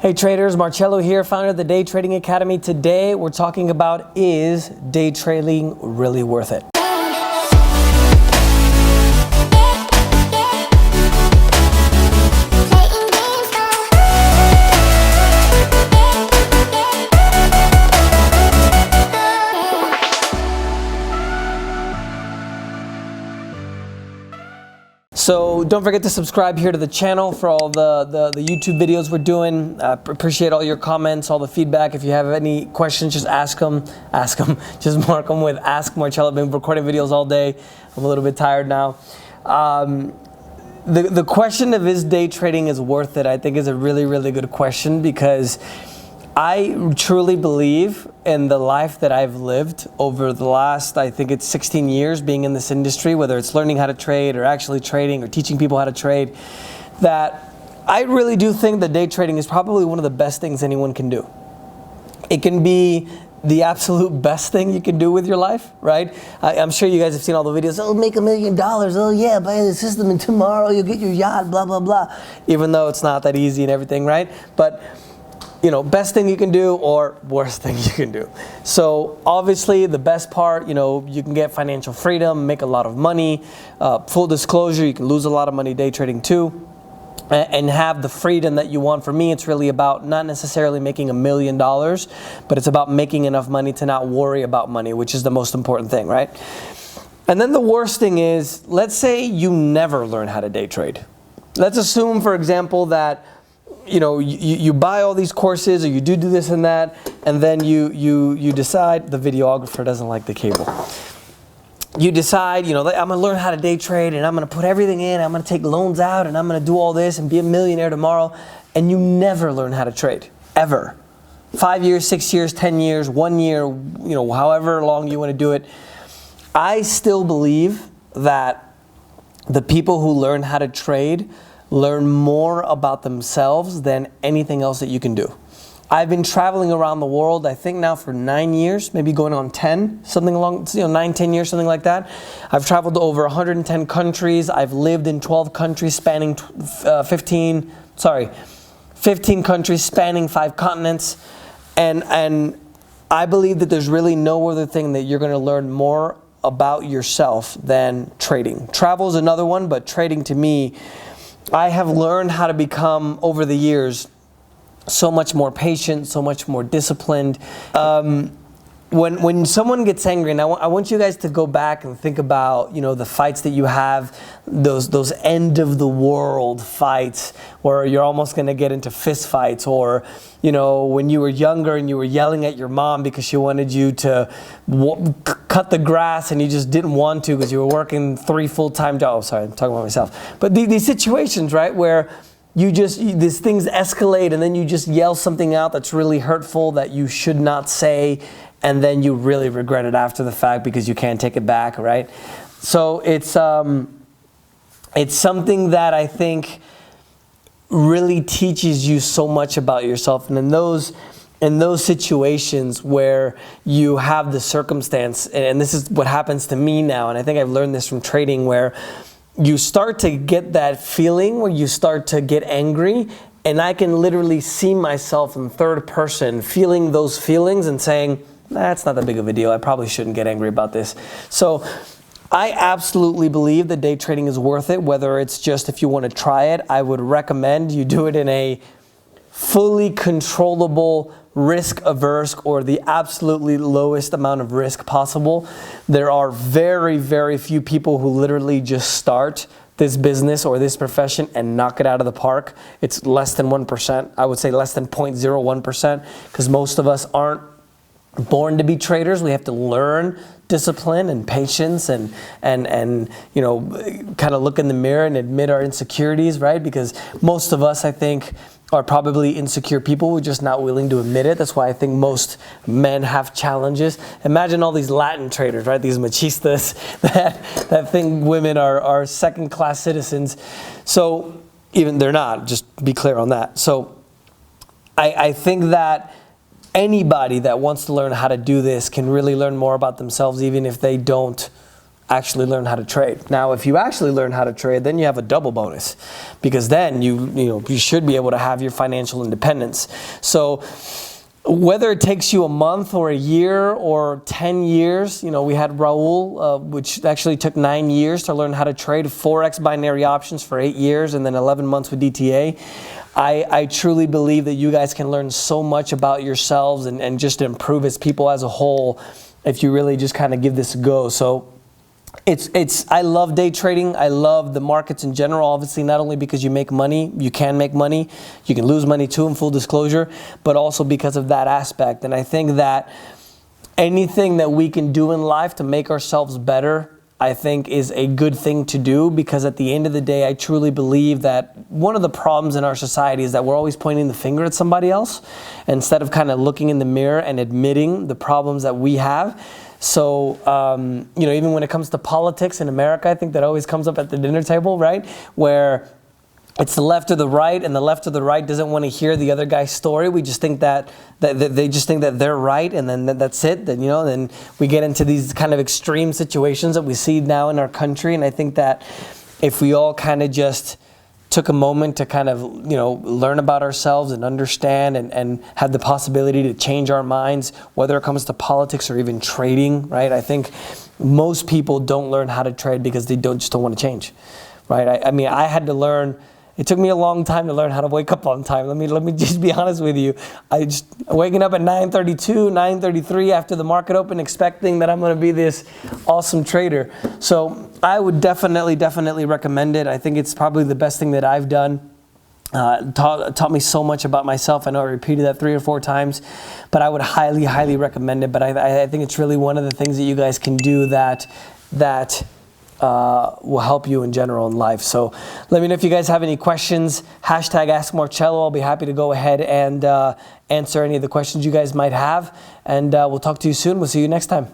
Hey traders, Marcello here, founder of the Day Trading Academy. Today we're talking about, is day trading really worth it? So don't forget to subscribe here to the channel for all the YouTube videos we're doing. Appreciate all your comments, all the feedback. If you have any questions, just ask them. Just mark them with Ask Marcello. I've been recording videos all day. I'm a little bit tired now. The question of is day trading is worth it, I think is a really, really good question, because I truly believe in the life that I've lived over the last, I think it's 16 years being in this industry, whether it's learning how to trade or actually trading or teaching people how to trade, that I really do think that day trading is probably one of the best things anyone can do. It can be the absolute best thing you can do with your life, right? I'm sure you guys have seen all the videos, oh, make $1 million, oh yeah, buy the system and tomorrow you'll get your yacht, blah, blah, blah. Even though it's not that easy and everything, right? But you know, best thing you can do or worst thing you can do. So obviously the best part, you know, you can get financial freedom, make a lot of money. Full disclosure, you can lose a lot of money day trading too, and have the freedom that you want. For me, it's really about not necessarily making $1 million, but it's about making enough money to not worry about money, which is the most important thing, right? And then the worst thing is, let's say you never learn how to day trade. Let's assume, for example, that you know, you buy all these courses, or you do this and that, and then you decide, the videographer doesn't like the cable. You decide, you know, I'm gonna learn how to day trade, and I'm gonna put everything in, I'm gonna take loans out, and I'm gonna do all this and be a millionaire tomorrow, and you never learn how to trade, ever. 5 years, 6 years, 10 years, 1 year, you know, however long you wanna do it. I still believe that the people who learn how to trade learn more about themselves than anything else that you can do. I've been traveling around the world, I think now for 9 years, maybe going on 10, something along, 9, 10 years, something like that. I've traveled to over 110 countries. I've lived in 12 countries spanning 15 countries spanning 5 continents. And I believe that there's really no other thing that you're gonna learn more about yourself than trading. Travel is another one, but trading, to me, I have learned how to become, over the years, so much more patient, so much more disciplined. When someone gets angry, and I want you guys to go back and think about, you know, the fights that you have, those end of the world fights where you're almost going to get into fist fights, or, you know, when you were younger and you were yelling at your mom because she wanted you to cut the grass and you just didn't want to because you were working 3 full-time jobs. Oh, sorry, I'm talking about myself. But these situations, right, where these things escalate and then you just yell something out that's really hurtful that you should not say, and then you really regret it after the fact because you can't take it back, right? So it's something that I think really teaches you so much about yourself. And in those situations where you have the circumstance, and this is what happens to me now, and I think I've learned this from trading, where you start to get that feeling where you start to get angry, and I can literally see myself in third person feeling those feelings and saying, that's not that big of a deal. I probably shouldn't get angry about this. So I absolutely believe that day trading is worth it, whether it's just if you want to try it. I would recommend you do it in a fully controllable, risk-averse, or the absolutely lowest amount of risk possible. There are very, very few people who literally just start this business or this profession and knock it out of the park. It's less than 1%. I would say less than 0.01%, because most of us aren't born to be traders. We have to learn discipline and patience and you know, kind of look in the mirror and admit our insecurities, right? Because most of us, I think, are probably insecure people. We're just not willing to admit it. That's why I think most men have challenges. Imagine all these Latin traders, right? These machistas that think women are second-class citizens. So even they're not, just be clear on that. So I think that anybody that wants to learn how to do this can really learn more about themselves, even if they don't actually learn how to trade. Now, if you actually learn how to trade, then you have a double bonus, because then you should be able to have your financial independence. So whether it takes you a month or a year or 10 years, we had Raul, which actually took 9 years to learn how to trade Forex binary options for 8 years and then 11 months with DTA. I truly believe that you guys can learn so much about yourselves and just improve as people as a whole if you really just kind of give this a go. So I love day trading. I love the markets in general, obviously, not only because you make money, you can make money, you can lose money too, in full disclosure, but also because of that aspect. And I think that anything that we can do in life to make ourselves better, I think is a good thing to do, because at the end of the day, I truly believe that one of the problems in our society is that we're always pointing the finger at somebody else instead of kind of looking in the mirror and admitting the problems that we have. So, even when it comes to politics in America, I think that always comes up at the dinner table, right? Where it's the left or the right, and the left or the right doesn't want to hear the other guy's story. We just think that they just think that they're right, and then that's it. Then we get into these kind of extreme situations that we see now in our country. And I think that if we all kind of just took a moment to kind of, learn about ourselves and understand and have the possibility to change our minds, whether it comes to politics or even trading, right? I think most people don't learn how to trade because they just don't want to change, right? I mean, I had to learn. It took me a long time to learn how to wake up on time. Let me just be honest with you. I just waking up at 9:32, 9:33 after the market open, expecting that I'm going to be this awesome trader. So I would definitely recommend it. I think it's probably the best thing that I've done. Taught me so much about myself. I know I repeated that 3 or 4 times, but I would highly recommend it. But I think it's really one of the things that you guys can do that will help you in general in life. So let me know if you guys have any questions. Hashtag Ask Marcello. I'll be happy to go ahead and answer any of the questions you guys might have. And we'll talk to you soon. We'll see you next time.